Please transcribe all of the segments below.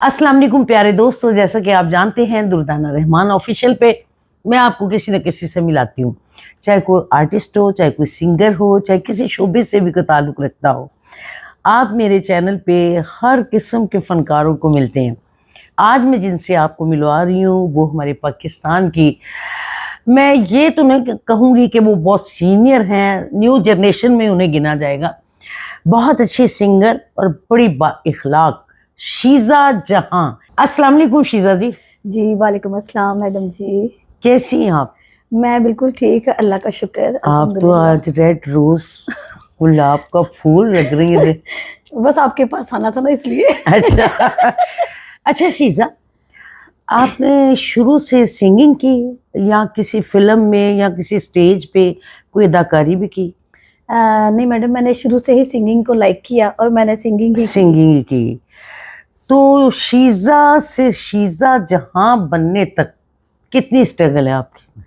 अस्सलाम वालेकुम प्यारे दोस्तों, जैसा कि आप जानते हैं दुर्दाना रहमान ऑफिशियल पे मैं आपको किसी न किसी से मिलाती हूँ, चाहे कोई आर्टिस्ट हो, चाहे कोई सिंगर हो, चाहे किसी शोबे से भी कोई ताल्लुक़ रखता हो। आप मेरे चैनल पे हर किस्म के फ़नकारों को मिलते हैं। आज मैं जिनसे आपको मिलवा रही हूँ वो हमारे पाकिस्तान की, मैं ये तो नहीं कहूँगी कि वो बहुत सीनियर हैं, न्यू जनरेशन में उन्हें गिना जाएगा। बहुत अच्छी सिंगर और बड़ी बाइख़लाक़ शीज़ा जहां। अस्सलाम वालेकुम शीज़ा जी। जी वालेकुम अस्सलाम मैडम जी। कैसी हैं आप? मैं बिल्कुल ठीक, अल्लाह का शुक्र। आप तो आज रेड रोज गुलाब का फूल लग रही है। बस आपके पास आना था ना इसलिए। अच्छा अच्छा शीज़ा, आपने शुरू से सिंगिंग की या किसी फिल्म में या किसी स्टेज पे कोई अदाकारी भी की? नहीं मैडम, मैंने शुरू से ही सिंगिंग को लाइक किया और मैंने सिंगिंग की। तो शीज़ा से शीज़ा जहां बनने तक कितनी स्ट्रगल है आपकी?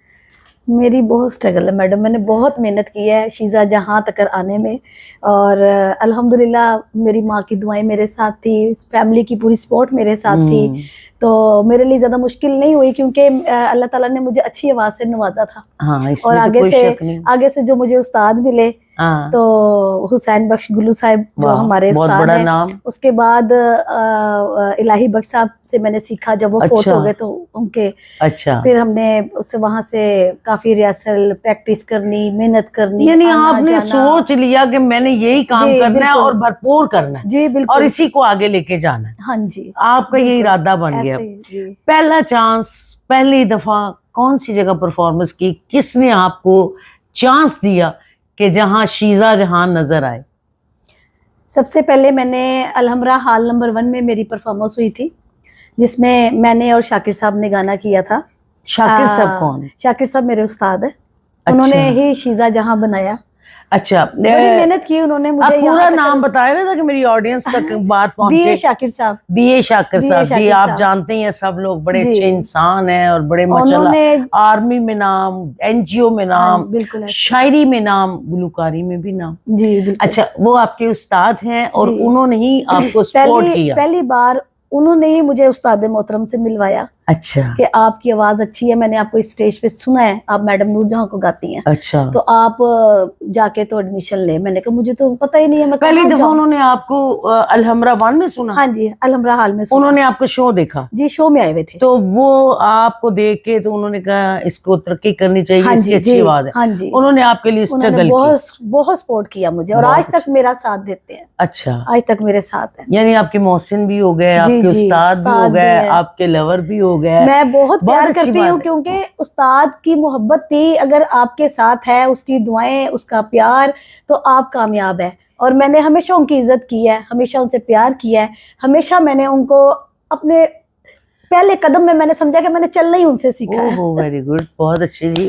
मेरी बहुत स्ट्रगल है मैडम, मैंने बहुत मेहनत की है शीज़ा जहां तक आने में। और अल्हम्दुलिल्लाह मेरी माँ की दुआएं मेरे साथ थी, फैमिली की पूरी सपोर्ट मेरे साथ थी, तो मेरे लिए ज़्यादा मुश्किल नहीं हुई क्योंकि अल्लाह ताला ने मुझे अच्छी आवाज़ से नवाजा था। हाँ, और तो आगे से जो मुझे उस्ताद मिले, तो हुसैन बख्श गुल्लू साहब जो हमारे बहुत उस्ताद बड़ा हैं। नाम। उसके बाद इलाही बख्श साहब से मैंने सीखा, जब वो फोत हो गए तो उनके। फिर हमने उससे वहां से काफी रिहर्सल प्रैक्टिस करनी, मेहनत करनी। यानी आपने सोच लिया कि मैंने यही काम करना है और भरपूर करना है जी बिल्कुल, और इसी को आगे लेके जाना है। हाँ जी, आपका ये इरादा बन गया। पहला चांस, पहली दफा कौन सी जगह परफॉर्मेंस की, किसने आपको चांस दिया कि जहां शीज़ा जहां नजर आए? सबसे पहले मैंने अलहमरा हॉल नंबर 1 में मेरी परफॉर्मेंस हुई थी, जिसमें मैंने और शाकिर साहब ने गाना किया था। शाकिर साहब कौन? शाकिर साहब मेरे उस्ताद है। अच्छा। उन्होंने ही शीज़ा जहां बनाया। अच्छा, बड़ी मेहनत की उन्होंने मुझे। आप पूरा नाम बताया ना ताकि मेरी ऑडियंस तक बात पहुंचे। बीए शाकिर साहब। बीए शाकिर साहब जी, आप जानते हैं सब लोग बड़े अच्छे इंसान हैं और बड़े माशाल्लाह, आर्मी में नाम, एनजीओ में नाम, शायरी में नाम, गुलकारी में भी नाम। जी बिल्कुल। अच्छा, वो आपके उस्ताद हैं और उन्होंने ही आपको सपोर्ट किया? पहली बार उन्होंने ही मुझे उस्ताद मोहतरम से मिलवाया। अच्छा। कि आपकी आवाज अच्छी है, मैंने आपको इस स्टेज पे सुना है, आप मैडम नूरजहां को गाती हैं। अच्छा। तो आप जाके तो एडमिशन ले। मैंने कहा मुझे तो पता ही नहीं है। मैं पहली दफा उन्होंने आपको अलहमरा 1 में सुना? हाँ जी, अलहमरा हॉल में सुना। उन्होंने आपको शो देखा? जी, शो में आए हुए थे। तो वो आपको देख के तो उन्होंने कहा इसको तरक्की करनी चाहिए, हाँ इसकी अच्छी आवाज है। हाँ जी, उन्होंने आपके लिए स्ट्रगल की, बहुत सपोर्ट किया मुझे और आज तक मेरा साथ देते हैं। अच्छा, आज तक मेरे साथ है। यानी आपके मोहसिन भी हो गए, आपके उस्ताद भी हो गए, आपके लवर भी हो गए। मैं बहुत प्यार करती हूँ क्योंकि उस्ताद की मोहब्बत थी, अगर आपके साथ है, उसकी दुआएं, उसका प्यार, तो आप कामयाब है। और मैंने हमेशा उनकी इज्जत की है, हमेशा उनसे प्यार किया है, हमेशा मैंने उनको अपने पहले कदम में मैंने समझा कि मैंने चलना ही उनसे सीखा है। ओह वेरी गुड, बहुत अच्छी जी।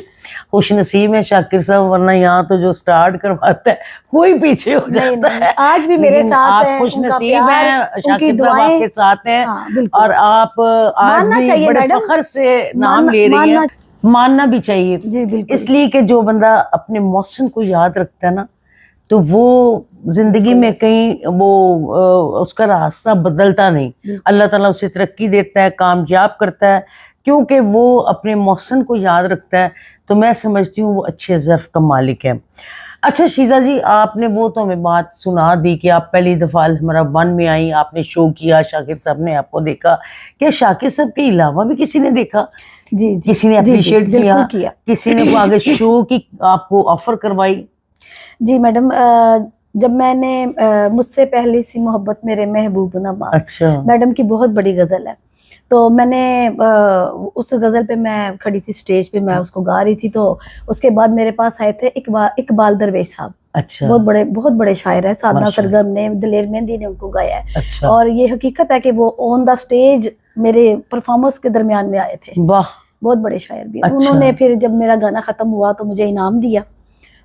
खुश नसीब है शाकिर साहब, वरना यहाँ तो जो स्टार्ट करवाता है वही पीछे हो जाता है। आज भी मेरे साथ आप खुश नसीब हैं, शाकिर साहब आपके साथ हैं। हाँ, और आप आज भी बड़े फख्र से नाम ले रही हैं। मानना भी चाहिए जी, बिल्कुल। इसलिए कि जो बंदा अपने मौसम को याद रखता है ना, तो वो जिंदगी में कहीं वो उसका रास्ता बदलता नहीं। अल्लाह ताला उसे तरक्की देता है, कामयाब करता है, क्योंकि वो अपने मौसम को याद रखता है। तो मैं समझती हूँ वो अच्छे ज़र्फ़ का मालिक है। अच्छा शीज़ा जी, आपने वो तो हमें बात सुना दी कि आप पहली दफ़ा अलहमरा 1 में आई, आपने शो किया, शाकिर साहब ने आपको देखा। क्या शाकिर साहब के अलावा भी किसी ने देखा? जी, किसी ने अप्रिशिएट किया? किसी ने आगे शो की आपको ऑफर करवाई? जी मैडम, जब मैंने मुझसे पहली सी मोहब्बत मेरे महबूब नवा, अच्छा, मैडम की बहुत बड़ी गजल है, तो मैंने उस गजल पे मैं खड़ी थी स्टेज पे, मैं उसको गा रही थी। तो उसके बाद मेरे पास आए थे इकबाल दरवेश साहब। अच्छा। बहुत बड़े शायर है, साधना सरगम ने, दलेर मेहंदी ने उनको गाया है। अच्छा। और ये हकीकत है कि वो ऑन द स्टेज मेरे परफॉर्मेंस के दरमियान में आए थे। वाह, बहुत बड़े शायर भी। अच्छा। उन्होंने फिर जब मेरा गाना खत्म हुआ तो मुझे इनाम दिया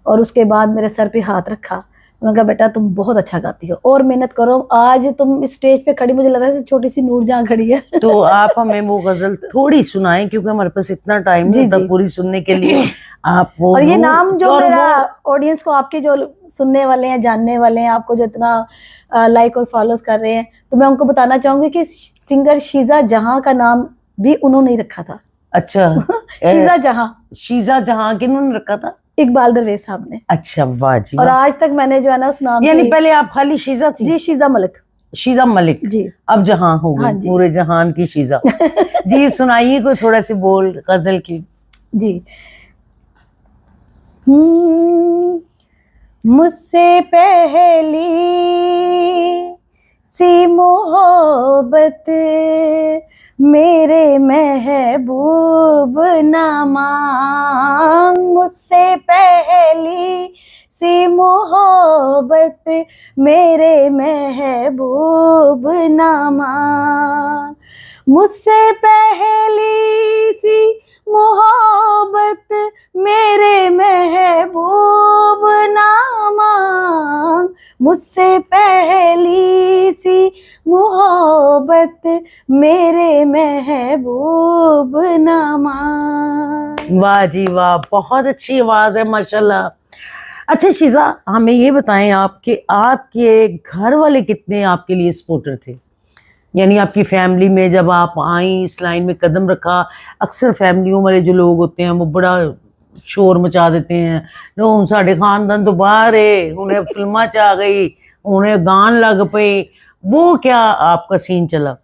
और उसके बाद मेरे सर पे हाथ रखा। उन्होंने कहा बेटा तुम बहुत अच्छा गाती हो और मेहनत करो, आज तुम इस स्टेज पे खड़ी, मुझे लग रहा है छोटी सी नूर जहाँ खड़ी है। तो आप हमें वो गजल थोड़ी सुनाएं, क्योंकि हमारे पास इतना टाइम नहीं होता पूरी सुनने के लिए। आप वो और ये नाम जो मेरा ऑडियंस को, आपके जो सुनने वाले हैं, जानने वाले हैं, आपको जो इतना लाइक और फॉलोज कर रहे हैं, तो मैं उनको बताना चाहूंगी कि सिंगर शीजा जहां का नाम भी उन्होंने ही रखा था। अच्छा। शीजा जहां, शीजा जहां किन्होंने रखा था? इकबाल दरवेश साहब ने। अच्छा, वाह जी। और आज तक मैंने जो है ना उस नाम, यानी पहले आप खाली शीजा थी? जी, शीजा मलिक। शीजा मलिक जी। अब जहां हो गई। हाँ, पूरे जहान की शीजा। जी सुनाइए कोई थोड़ा सी बोल गजल की। जी। मुझसे पहली सी मोहब्बत मेरे महबूब ना मांग, मुझसे पहली सी मोहब्बत मेरे महबूब ना मांग, मुझसे पहली सी मोहब्बत मेरे महबूब ना मांग, मुझसे पहली सी मोहब्बत मेरे महबूब ना मांग। वाह जी वाह, बहुत अच्छी आवाज है माशाल्लाह। अच्छा शीजा, हमें ये बताएं आपके घर वाले कितने आपके लिए सपोर्टर थे? यानी आपकी फैमिली में जब आप आई, इस लाइन में कदम रखा, अक्सर फैमिलियों वाले जो लोग होते हैं वो बड़ा शोर मचा देते हैं, नो साढ़े खानदान तो बाहर है, उन्हें फिल्मा च आ गई, उन्हें गान लग पे, वो क्या आपका सीन चला?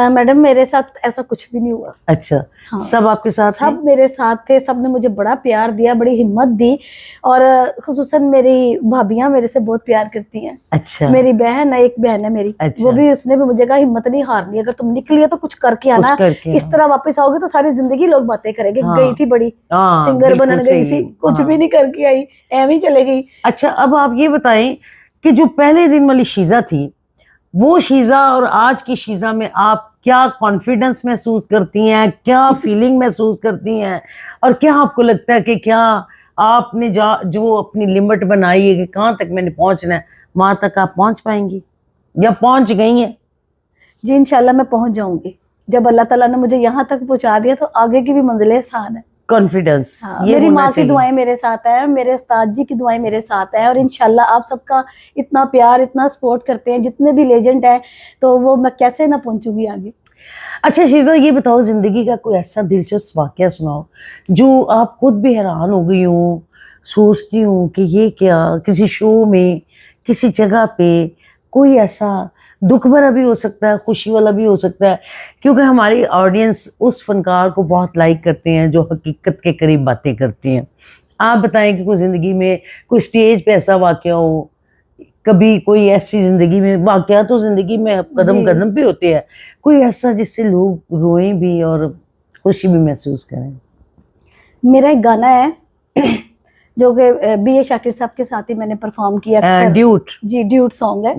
मैडम मेरे साथ ऐसा कुछ भी नहीं हुआ। अच्छा। हाँ, सब आपके साथ? सब मेरे साथ थे, सब ने मुझे बड़ा प्यार दिया, बड़ी हिम्मत दी, और खुसूसन मेरी भाभियां मेरे से बहुत प्यार करती हैं। अच्छा। मेरी बहन है, एक बहन है मेरी। अच्छा। वो भी, उसने भी मुझे कहा हिम्मत नहीं हारनी, अगर तुम निकली है तो कुछ करके आना, इस तरह वापस आओगे तो सारी जिंदगी लोग बातें करेंगे। हाँ, गई थी बड़ी सिंगर बनने गई थी, कुछ भी नहीं करके आई, एवं ही चले गई। अच्छा, अब आप ये बताएं कि जो पहले दिन वाली शीजा थी, वो शीजा और आज की शीजा में आप क्या कॉन्फिडेंस महसूस करती हैं, क्या फीलिंग महसूस करती हैं, और क्या आपको लगता है कि क्या आपने जो अपनी लिमिट बनाई है कि कहाँ तक मैंने पहुँचना है, वहाँ तक आप पहुँच पाएंगी या पहुँच गई हैं? जी इंशाल्लाह मैं पहुँच जाऊंगी। जब अल्लाह ताला ने मुझे यहाँ तक पहुँचा दिया तो आगे की भी मंजिलें आसान है। कॉन्फिडेंस। हाँ, मेरी माँ की दुआएं मेरे साथ है, मेरे उस्ताद जी की दुआएं मेरे साथ है, और इंशाल्लाह आप सबका इतना प्यार, इतना सपोर्ट करते हैं जितने भी लेजेंड है, तो वो मैं कैसे ना पहुंचूंगी आगे। अच्छा शीजा, ये बताओ, जिंदगी का कोई ऐसा दिलचस्प वाकया सुनाओ जो आप खुद भी हैरान हो गई हो, सोचती हूँ कि ये क्या, किसी शो में, किसी जगह पे, कोई ऐसा दुख भरा भी हो सकता है, खुशी वाला भी हो सकता है, क्योंकि हमारी ऑडियंस उस फनकार को बहुत लाइक करते हैं जो हकीकत के करीब बातें करती हैं। आप बताएं कि कोई ज़िंदगी में कोई स्टेज पे ऐसा वाकया हो, कभी कोई ऐसी ज़िंदगी में वाकया, तो ज़िंदगी में कदम कदम पे होते हैं, कोई ऐसा जिससे लोग रोएं भी और खुशी भी महसूस करें? मेरा एक गाना है जो कि B.A. शाकिर साहब के साथ ही मैंने परफॉर्म किया, ड्यूट। जी, ड्यूट सॉन्ग है,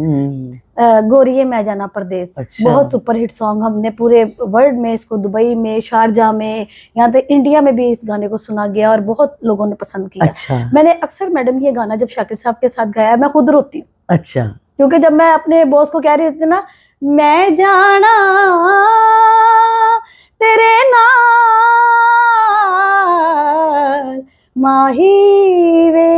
गोरिये मैं जाना परदेस। अच्छा। बहुत सुपर हिट सॉन्ग, हमने पूरे वर्ल्ड में इसको, दुबई में, शारजा में, यहाँ तक इंडिया में भी इस गाने को सुना गया और बहुत लोगों ने पसंद किया। अच्छा। मैंने अक्सर मैडम ये गाना जब शाकिर साहब के साथ गाया, मैं खुद रोती हूँ। अच्छा। क्योंकि जब मैं अपने बॉस को कह रही थी ना, मैं जाना तेरे नाल माही वे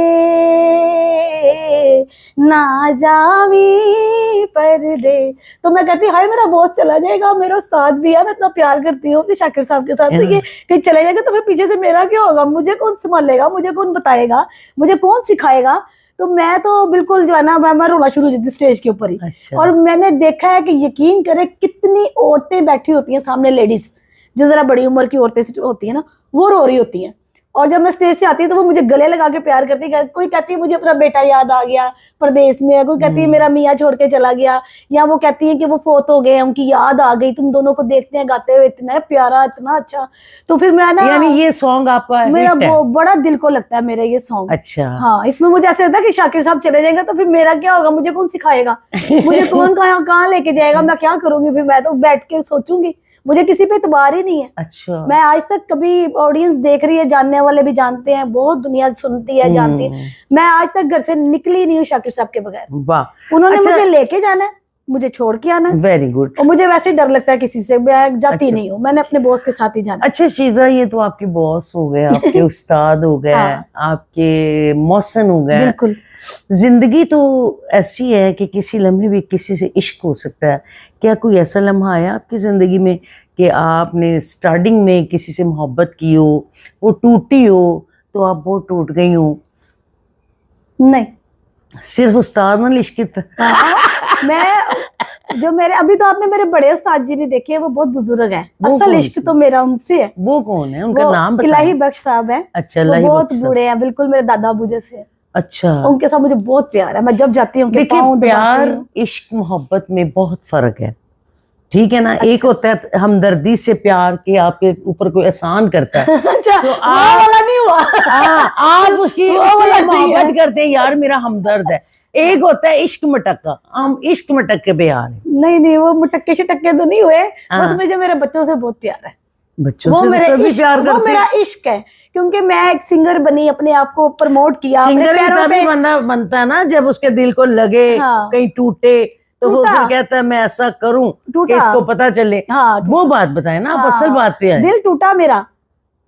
ना जावी परदे, तो मैं कहती हाय मेरा बॉस चला जाएगा, मेरा उस्ताद भी है, मैं इतना प्यार करती हूँ शाकिर साहब के साथ, तो ये कहीं चले जाएगा तो फिर पीछे से मेरा क्या होगा, मुझे कौन संभालेगा, मुझे कौन बताएगा, मुझे कौन सिखाएगा। तो मैं तो बिल्कुल जो है ना, मैं रोना शुरू हो जाती स्टेज के ऊपर ही। अच्छा। और मैंने देखा है कि यकीन करे कितनी औरतें बैठी होती हैं सामने, लेडीज जो जरा बड़ी उम्र की औरतें होती है ना, वो रो रही होती हैं, और जब मैं स्टेज से आती है तो वो मुझे गले लगा के प्यार करती है। कोई कहती है मुझे अपना बेटा याद आ गया परदेश में, कोई कहती है मेरा मियाँ छोड़ के चला गया, या वो कहती है कि वो फोत हो गए, उनकी याद आ गई, तुम दोनों को देखते हैं गाते हुए, इतना प्यारा, इतना अच्छा। तो फिर मैं ना, यानी ये सॉन्ग आपका मेरा बड़ा दिल को लगता है मेरा ये सॉन्ग। अच्छा। हाँ, इसमें मुझे ऐसे लगता है कि शाकिर साहब चले जाएंगे तो फिर मेरा क्या होगा, मुझे कौन सिखाएगा, मुझे कौन कहाँ लेके जाएगा, मैं क्या करूंगी, फिर मैं तो बैठ के सोचूंगी मुझे किसी पे इतबार ही नहीं है। अच्छा। मैं आज तक कभी, ऑडियंस देख रही है, जानने वाले भी जानते हैं, बहुत दुनिया सुनती है, जानती है, मैं आज तक घर से निकली नहीं हूँ शाकिर साहब के बगैर। वाह। उन्होंने मुझे लेके जाना है, मुझे छोड़ के आना है। Very good. और मुझे वैसे डर लगता है किसी से, मैं जाती नहीं हूँ, मैंने अपने बॉस के साथ ही जाना। अच्छा शीजा, ये तो आपके बॉस हो गए, आपके उस्ताद हो गए, आपके मौसन हो गए। बिल्कुल। जिंदगी तो ऐसी है कि किसी लम्हे भी किसी से इश्क हो सकता है। क्या कोई ऐसा लम्हा आया आपकी जिंदगी में कि आपने स्टार्टिंग में किसी से मोहब्बत की हो, वो टूटी हो, तो आप वो टूट गई हो? नहीं, सिर्फ उस्ताद वाली इश्क। मैं जो मेरे, अभी तो आपने मेरे बड़े उस्ताद जी नहीं देखे, वो बहुत बुजुर्ग है, असल इश्क तो मेरा उनसे है। वो कौन है, उनका नाम बताओ। इलाही बख्श साहब है। अच्छा, वो बहुत बूढ़े हैं, बिल्कुल मेरे दादा अबू जैसे। अच्छा। उनके साथ मुझे बहुत प्यार है, मैं जब जाती हूँ प्यार इश्क मोहब्बत में बहुत फर्क है, ठीक है ना। अच्छा। एक होता है हमदर्दी से प्यार के आपके ऊपर कोई एहसान करता है अच्छा, तो आप वाला नहीं हुआ। आप उसकी मोहब्बत करते हैं, यार मेरा हमदर्द है। एक होता है इश्क मटक्का, हम इश्क मटक्के पे आ रहे। नहीं, वो मटक्के शटक्के तो नहीं हुए, बस मुझे मेरे बच्चों से बहुत प्यार है। बच्चों से तो सभी प्यार करते हैं। वो मेरा इश्क है, क्योंकि मैं एक सिंगर बनी, अपने आप को प्रमोट किया। सिंगर भी तभी बनता है ना जब उसके दिल को लगे, कहीं टूटे तो वो फिर कहता है मैं ऐसा करूं कि इसको पता चले। वो बात बताए ना, आप असल बात पे आए। दिल टूटा मेरा,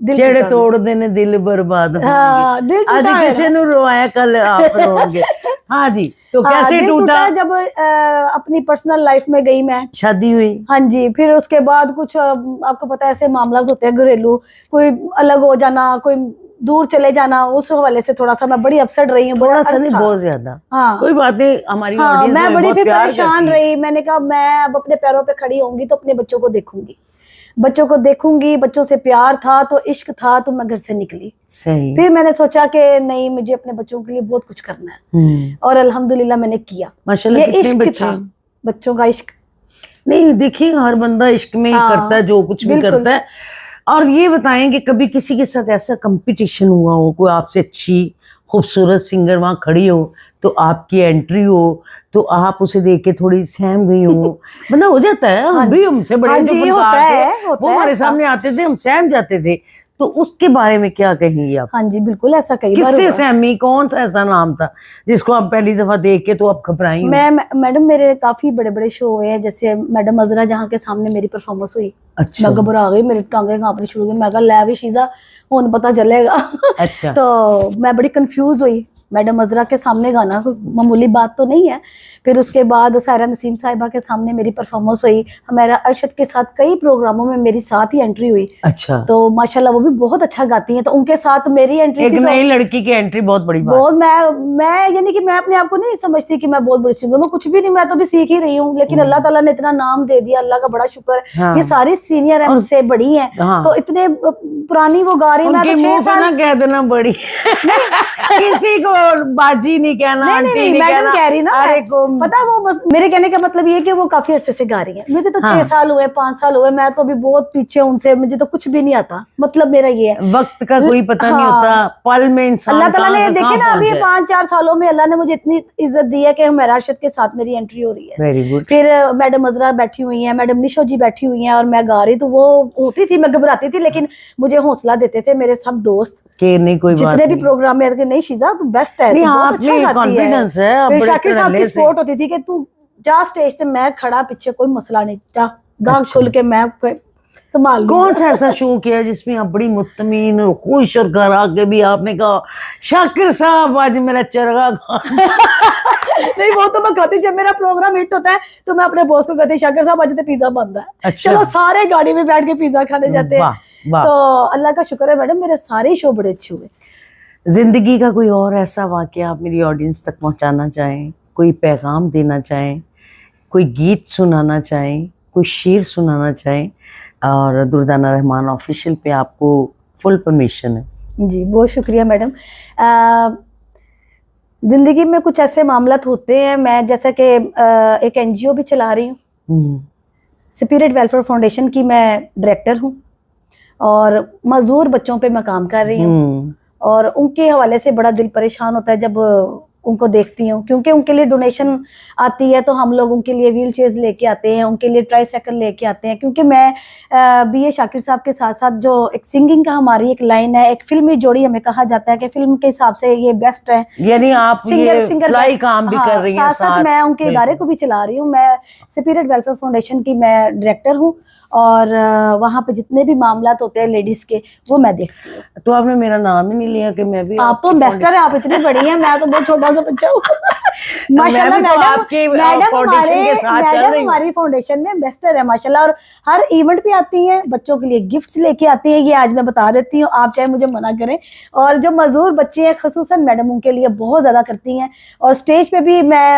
जेड़े तोड़ देने दिल बर्बाद होंगे। आज किसी ने रोया, कल आप रोओगे। हाँ जी, तो कैसे टूटा? जब अपनी पर्सनल लाइफ में गई, मैं शादी हुई। हाँ जी, फिर उसके बाद कुछ आपको पता है ऐसे मामला होते हैं घरेलू, कोई अलग हो जाना, कोई दूर चले जाना, उस हवाले से थोड़ा सा मैं बड़ी अपसेट रही हूँ। बहुत ज्यादा। हाँ, कोई बात नहीं, हमारी मैं बड़ी परेशान रही। मैंने कहा मैं अब अपने पैरों पे खड़ी होंगी तो अपने बच्चों को देखूंगी, बच्चों को देखूंगी। बच्चों से प्यार था तो इश्क था, तो मैं घर से निकली। सही। फिर मैंने सोचा कि नहीं, मुझे अपने बच्चों के लिए बहुत कुछ करना है, और अल्हम्दुलिल्लाह मैंने किया। माशाल्लाह। ये इश्क था, बच्चों का इश्क नहीं। देखिए, हर बंदा इश्क में ही करता है जो कुछ भी करता है। और ये बताएं कि कभी किसी के साथ ऐसा कंपटीशन हुआ हो, कोई आपसे अच्छी खूबसूरत सिंगर वहां खड़ी हो तो आपकी एंट्री हो तो आप उसे देख के थोड़ी सहम गई हो? मतलब हो जाता है, हम भी, हमसे बड़े जो फनकार थे वो हमारे सामने आते थे, हम सहम जाते थे, तो उसके बारे में क्या कहेंगे आप? हाँ जी, बिल्कुल ऐसा कई बार। किससे सहमी? कौन सा ऐसा नाम था जिसको आप पहली दफा देख के तो आप घबराई? मैडम मेरे काफी बड़े बड़े शो हुए हैं, जैसे मैडम अजरा जहाँ के सामने मेरी परफॉर्मेंस हुई। अच्छा। मैं घबरा गई, मेरी टांगे कांपनी शुरू हो गई। मैं कहा लै भी शीजा, हुन पता चलेगा। अच्छा। तो मैं बड़ी कंफ्यूज हुई, मैडम अजरा के सामने गाना कोई मामूली बात तो नहीं है। फिर उसके बाद सायरा नसीम साहिबा के सामने मेरी परफॉर्मेंस हुई। हमारा अरशद के साथ कई प्रोग्रामों में मेरी साथ ही एंट्री हुई। अच्छा। तो माशाल्लाह वो भी बहुत अच्छा गाती हैं, तो उनके साथ मेरी एंट्री एक नई लड़की की एंट्री बहुत बड़ी बात। बहुत मैं यानी कि मैं अपने आप को नहीं समझती कि मैं बहुत बड़ी सिंगर, मैं कुछ भी नहीं, मैं तो भी सीख ही रही हूँ। लेकिन अल्लाह ताला ने इतना नाम दे दिया, अल्लाह का बड़ा शुक्र है। हाँ। ये सारी सीनियर है, मुझसे बड़ी है। हाँ। तो इतने पुरानी वो गा रही, मैं तो 6 साल ना कह देना बड़ी किसी को बाजी नहीं कहना, नहीं, मैडम कह रही ना, पता वो बस मेरे कहने का मतलब ये कि वो काफी अरसे से गा रही है। मुझे तो 6 साल हुए, 5 साल हुए, मैं तो अभी बहुत पीछे उनसे, मुझे तो कुछ भी नहीं आता। मतलब मेरा ये है, वक्त का कोई पता नहीं होता, पल में इंसान अल्लाह ताला ने देखे ना, अभी 5-4 सालों में अल्लाह ने मुझे इतनी इज्जत दी है कि हमारे अरशद के साथ मेरी एंट्री हो रही है। Very good. फिर मैडम अजरा बैठी हुई है, मैडम निशो जी बैठी हुई है, और मैं गा रही, तो वो होती थी, मैं घबराती थी, लेकिन मुझे हौसला देते थे मेरे सब दोस्त कि नहीं कोई जितने भी प्रोग्राम में, नहीं शीजा तू बेस्ट है, बहुत अच्छा गाती है। फिर शाकिर साहब की सपोर्ट होती थी कि तू जा स्टेज पे, मैं खड़ा पीछे, कोई मसला नहीं, जा गा खुल के, मैं संभाल। कौन सा ऐसा शो किया जिसमें आप बड़ी मुतमीन और खुश और घर आके भी आपने कहा शाकिर साहब आज मेरा चरगा नहीं, वो तो मैं कहती, जब मेरा प्रोग्राम हिट होता है तो मैं अपने बॉस को कहती, शाकिर साहब आज तो पिज्जा बंद है। अच्छा। चलो सारे गाड़ी में बैठ के पिज्जा खाने जाते हैं। तो अल्लाह का शुक्र है मैडम, मेरे सारे शो बड़े अच्छे हुए। जिंदगी का कोई और ऐसा वाकया आप मेरी ऑडियंस तक पहुंचाना चाहें, कोई पैगाम देना चाहें, कोई गीत सुनाना चाहें, कोई शेर सुनाना चाहें, और दुर्दाना रहमान ऑफिशियल पे आपको फुल परमिशन है। जी, बहुत शुक्रिया मैडम। जिंदगी में कुछ ऐसे मामलात होते हैं, मैं जैसा कि एक एनजीओ भी चला रही हूँ, स्पिरिट वेलफेयर फाउंडेशन की मैं डायरेक्टर हूँ, और मजदूर बच्चों पे मैं काम कर रही हूँ, और उनके हवाले से बड़ा दिल परेशान होता है जब उनको देखती हूँ, क्योंकि उनके लिए डोनेशन आती है तो हम लोग उनके लिए व्हील चेयर्स लेके आते हैं, उनके लिए ट्राईसाइकिल लेके आते हैं। क्योंकि मैं BA शाकिर साहब के साथ साथ जो एक सिंगिंग का हमारी एक लाइन है, एक फिल्मी जोड़ी हमें कहा जाता है कि फिल्म के हिसाब से ये बेस्ट है, यानी आप सिंगर फ्लाई काम भी कर रही हैं, साथ मैं उनके इदारे को भी चला रही हूँ। मैं स्पिरिट वेलफेयर फाउंडेशन की मैं डायरेक्टर हूँ और वहाँ पे जितने भी मामलात होते हैं लेडीज के वो मैं देखती हूँ। तो आपने मेरा नाम ही नहीं लिया कि मैं भी। आप तो बेस्टर है, आप इतनी बड़ी हैं, मैं तो बहुत छोटा सा बच्चा हूँ। माशाल्लाह मैडम हमारी फाउंडेशन में बेस्टर है माशाल्लाह, और हर इवेंट पे आती हैं, बच्चों के लिए गिफ्ट्स लेके आती हैं। ये आज मैं बता देती हूँ, आप चाहे मुझे मना करें। और जो मजदूर बच्चे हैं खसूसन मैडम उनके लिए बहुत ज्यादा करती हैं। और स्टेज पे भी मैं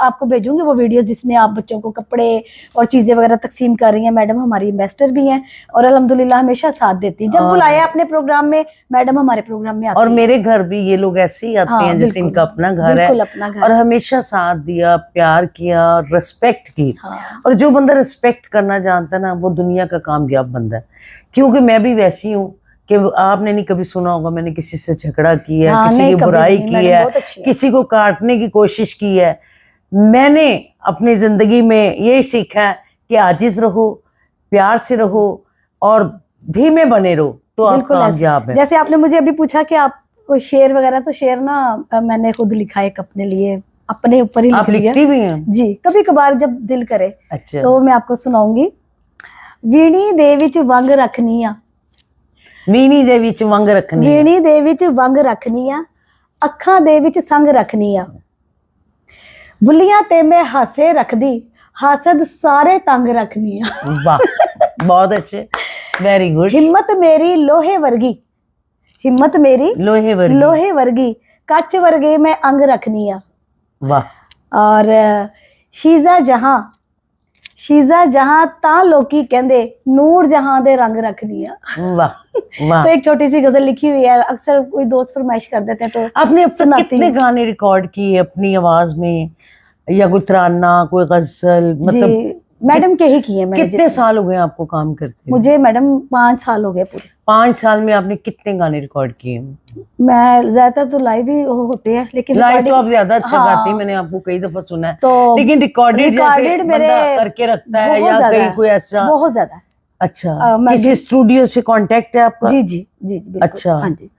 आपको भेजूंगी वो वीडियो जिसमें आप बच्चों को कपड़े और चीजें वगैरह तकसीम कर रही हैं। मैडम हमारी इन्वेस्टर भी हैं और अल्हम्दुलिल्लाह हमेशा साथ देती हैं। जब बुलाया अपने प्रोग्राम में मैडम हमारे प्रोग्राम में आती और मेरे घर भी ये लोग ऐसे ही आते हैं जैसे इनका अपना घर है, अपना घर, और हमेशा साथ दिया, प्यार किया, रिस्पेक्ट की। और जो बंदा रिस्पेक्ट करना जानता है ना वो दुनिया का कामयाब बंदा है। क्योंकि मैं भी वैसी हूँ कि आपने नहीं कभी सुना होगा मैंने किसी से झगड़ा किया है, किसी की बुराई की है, किसी को काटने की कोशिश की है। मैंने अपनी जिंदगी में ये सीखा है कि आजिज रहो, प्यार से रहो और धीमे बने रहो तो आप कामयाब है। जैसे आपने मुझे अभी पूछा कि आप कोई शेर वगैरह, तो शेर ना मैंने खुद लिखा है अपने लिए, अपने ऊपर ही आप लिखती भी हैं? जी, कभी कभार जब दिल करे। अच्छा। तो मैं आपको सुनाऊंगी। वीणी दे विच वंग रखनिया, वीणी दे विच वंग रखनी, वीणी दे विच वंग रखनिया, अखां दे विच संग रखनिया, बुलियां ते मैं हासे रखदी, हासद सारे तंग रखनिया। वाह, बहुत अच्छे, वेरी गुड। हिम्मत मेरी लोहे वर्गी, हिम्मत मेरी लोहे वर्गी, कच वर्गे मैं अंग रखनिया। वाह। और शीजा जहां ता लोकी कहंदे, नूर जहां दे रंग रखनिया। वाह वाह। तो एक छोटी सी गजल लिखी हुई है, अक्सर कोई दोस्त फरमाइश कर देते हैं तो आपने अब तक कितने गाने रिकॉर्ड किए अपनी आवाज में, या कोई तराना, कोई गजल, मतलब मैडम के ही किए मैंने। कितने साल हो गए आपको काम करते? मुझे मैडम 5 साल हो गए पूरे। 5 साल में आपने कितने गाने रिकॉर्ड किए? मैं ज्यादातर तो लाइव ही होते हैं, लेकिन लाइव तो आप ज्यादा अच्छा गाती हैं, मैंने आपको कई दफा सुना है। तो लेकिन रिकॉर्डेड जैसे बंदा करके रखता है या कहीं कोई ऐसा? बहुत ज्यादा। अच्छा, किसी स्टूडियो से कांटेक्ट है आपका? जी जी जी जी, अच्छा। हाँ जी,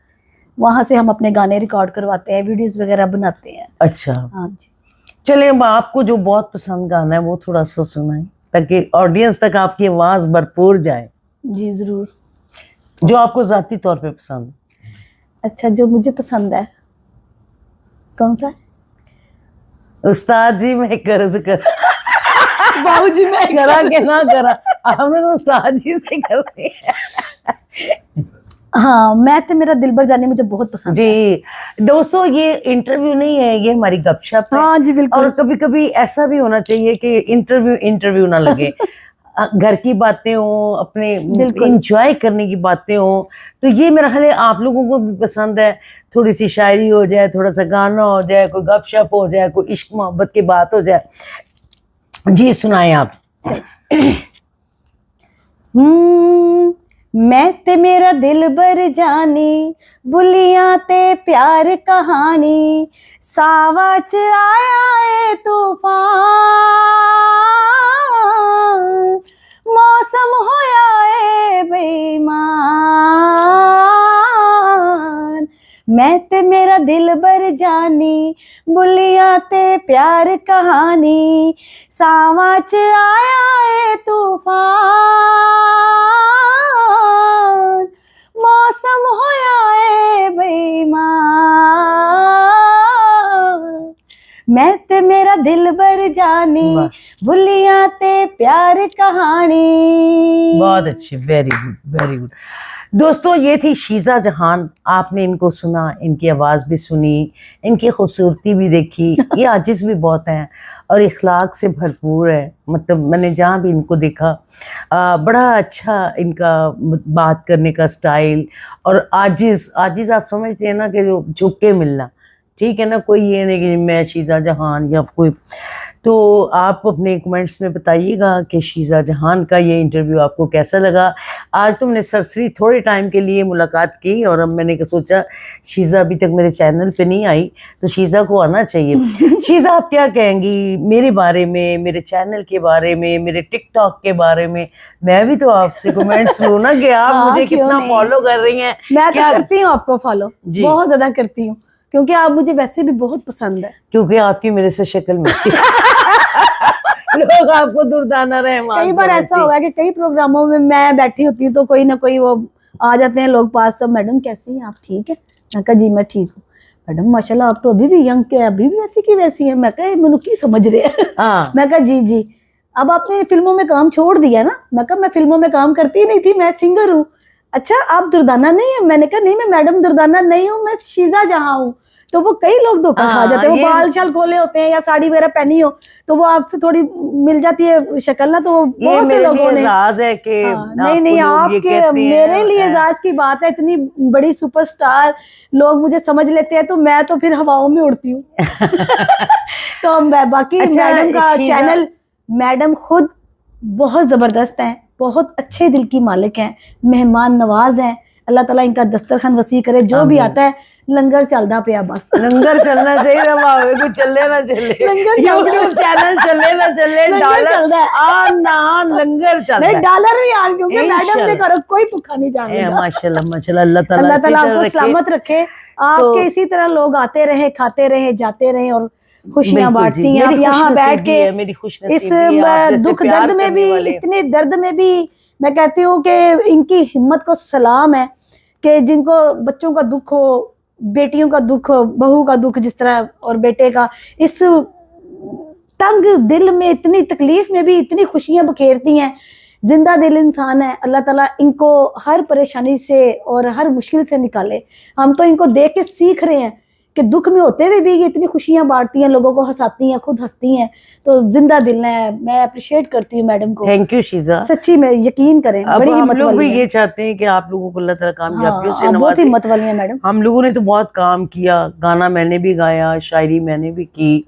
वहां से हम अपने गाने रिकॉर्ड करवाते हैं, वीडियोस वगैरह बनाते हैं। अच्छा, हाँ जी। चलिए, अब आपको जो बहुत पसंद गाना है वो थोड़ा सा सुनाएं ताकि ऑडियंस तक आपकी आवाज भरपूर जाए। जी जरूर। जो आपको जाती तौर पे पसंद? अच्छा, जो मुझे पसंद है कौन सा? उस्ताद जी मैं कर्ज कर बाबू जी मैं करा के ना करा, हमें तो उस्ताद जी से कर रहे हैं। हाँ, मैं तो मेरा दिलबर जाने मुझे बहुत पसंद है। जी दोस्तों, ये इंटरव्यू नहीं है, ये हमारी गपशप है। हाँ जी बिल्कुल। और कभी कभी ऐसा भी होना चाहिए कि इंटरव्यू ना लगे। घर की बातें हो, अपने इंजॉय करने की बातें हो, तो ये मेरा ख्याल है आप लोगों को भी पसंद है। थोड़ी सी शायरी हो जाए, थोड़ा सा गाना हो जाए, कोई गपशप हो जाए, कोई इश्क मोहब्बत की बात हो जाए। जी सुनाएं आप। मैं ते मेरा दिलबर जानी, बुलियां ते प्यार कहानी, सावा च आया ए तूफान, मौसम होया ए बेईमान। मैं ते मेरा दिलबर जानी, बुलियां ते प्यार कहानी, सावा च आया ए तूफान, मौसम होया ए बेईमान। मैं ते मेरा दिलबर जानी, बुलियां ते प्यार कहानी। बहुत अच्छी, वेरी गुड वेरी गुड। दोस्तों, ये थी शीजा जहान। आपने इनको सुना, इनकी आवाज़ भी सुनी, इनकी खूबसूरती भी देखी। ये आजिज़ भी बहुत हैं और इखलाक से भरपूर है। मतलब मैंने जहाँ भी इनको देखा बड़ा अच्छा इनका बात करने का स्टाइल। और आजिज़ आप समझते हैं ना कि जो झुक के मिलना, ठीक है ना, कोई ये नहीं कि मैं शीज़ा जहान या कोई। तो आप अपने कमेंट्स में बताइएगा कि शीज़ा जहान का ये इंटरव्यू आपको कैसा लगा। आज तुमने सरसरी थोड़े टाइम के लिए मुलाकात की और अब मैंने सोचा शीज़ा अभी तक मेरे चैनल पे नहीं आई तो शीज़ा को आना चाहिए। शीज़ा आप क्या कहेंगी मेरे बारे में, मेरे चैनल के बारे में, मेरे टिकटॉक के बारे में? मैं भी तो आपसे कमेंट्स लूँ ना कि आप मुझे कितना फॉलो कर रही हैं। मैं तो करती हूँ आपको फॉलो, बहुत ज्यादा करती हूँ, क्योंकि आप मुझे वैसे भी बहुत पसंद है। क्योंकि आपकी मेरे से शक्ल मिलती है। लोग आपको दुर्दाना रहमान। कई बार ऐसा हुआ है कि कई प्रोग्रामों में मैं बैठी होती हूँ तो कोई ना कोई वो आ जाते हैं लोग पास, तो मैडम कैसी हैं आप, ठीक है? मैं कहा जी मैं ठीक हूँ। मैडम माशाल्लाह आप तो अभी भी यंग के, अभी भी वैसी की वैसी है। मैं कहा मैंने की समझ रहे हैं। मैं कहा जी जी, अब आपने फिल्मों में काम छोड़ दिया ना? मैं कहा मैं फिल्मों में काम करती ही नहीं थी, मैं सिंगर हूँ। अच्छा आप दुर्दाना नहीं है? मैंने कहा नहीं मैं मैडम दुर्दाना नहीं हूँ, मैं शीज़ा जहां हूँ। तो वो कई लोग धोखा खा जाते हैं, वो बाल शाल खोले होते हैं या साड़ी वगैरह पहनी हो तो वो आपसे थोड़ी मिल जाती है शक्ल ना, तो बहुत से लोगों ने है कि नहीं आपके मेरे लिए एजाज की बात है, इतनी बड़ी सुपरस्टार लोग मुझे समझ लेते हैं तो मैं तो फिर हवाओं में उड़ती हूँ। तो बाकी मैडम का चैनल, मैडम खुद बहुत जबरदस्त है, बहुत अच्छे दिल की मालिक हैं, मेहमान नवाज हैं। अल्लाह ताला इनका दस्तरखान वसी करे, जो भी आता है लंगर चलता पे बस। लंगर चलना चाहिए ना भावे, कोई चले ना चले, यूट्यूब चैनल चले ना चले, डॉलर ना लंगर चलता है, डॉलर भी आ, क्योंकि मैडम ने करो कोई भूखा नहीं जाने। माशाल्लाह माशाल्लाह, अल्लाह ताला आपको सलामत रखे, आपके इसी तरह लोग आते रहे, खाते रहे, जाते रहे और खुशियां बांटती हैं। आप यहाँ बैठ के इस दुख दर्द में भी, इतने दर्द में भी मैं कहती हूँ कि इनकी हिम्मत को सलाम है कि जिनको बच्चों का दुख हो, बेटियों का दुख हो, बहू का दुख जिस तरह और बेटे का, इस तंग दिल में, इतनी तकलीफ में भी इतनी खुशियां बखेरती हैं। जिंदा दिल इंसान है, अल्लाह ताला इनको हर परेशानी से और हर मुश्किल से निकाले। हम तो इनको देख के सीख रहे हैं कि दुख में होते हुए भी ये इतनी खुशियां बांटती हैं, लोगों को हंसाती हैं, खुद हंसती हैं। तो जिंदा दिल है, मैं अप्रिशिएट करती हूँ मैडम को। थैंक यू शीज़ा, सच्ची में यकीन करें बड़ी हिम्मत लोग भी ये चाहते हैं कि आप लोगों को अल्लाह ताला कामयाबियों से नवाजे। बहुत हिम्मत वाली है मैडम। हम लोगों ने तो बहुत काम किया, गाना मैंने भी गाया, शायरी मैंने भी की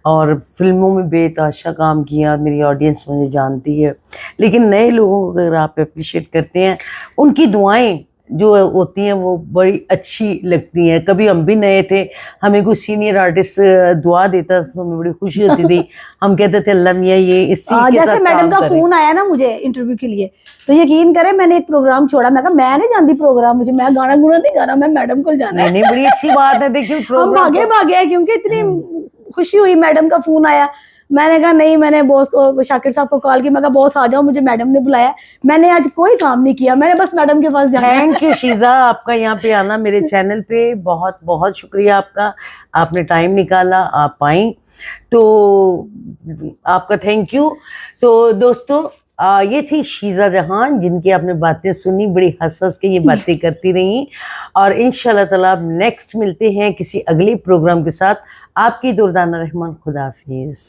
और फिल्मों में बेतहाशा काम किया, मेरी ऑडियंस मुझे जानती है। लेकिन नए लोगों को अगर आप अप्रिशिएट करते हैं, उनकी दुआएं जो होती हैं वो बड़ी अच्छी लगती हैं। कभी हम भी नए थे, हमें कोई सीनियर आर्टिस्ट दुआ देता तो हमें बड़ी खुशी होती थी। हम कहते थे अल्लाह मियां ये इसी के साथ जैसे मैडम का फोन आया ना मुझे इंटरव्यू के लिए, तो यकीन करें मैंने एक प्रोग्राम छोड़ा। मैं कहा मैं नहीं जानती प्रोग्राम, मुझे मैं गाना गुना नहीं गाना, मैं मैडम को जाना है। नहीं बड़ी अच्छी बात है। देखिए हम भागे क्योंकि इतनी खुशी हुई, मैडम का फोन आया। मैंने कहा नहीं, मैंने बॉस को, शाकिर साहब को कॉल की, मैं कहा बॉस आ जाओ, मुझे मैडम ने बुलाया। मैंने आज कोई काम नहीं किया, मैंने बस मैडम के पास जाना। थैंक यू शीज़ा, आपका यहाँ पे आना मेरे चैनल पे बहुत बहुत शुक्रिया आपका। आपने टाइम निकाला, आप आई, तो आपका थैंक यू। तो दोस्तों ये थी शीज़ा जहान, जिनकी आपने बातें सुनी, बड़ी हंस के ये बातें करती रही। और इंशाल्लाह ताला नेक्स्ट मिलते हैं किसी अगले प्रोग्राम के साथ। आपकी दुर्दाना रहमान, खुदा हाफिज़।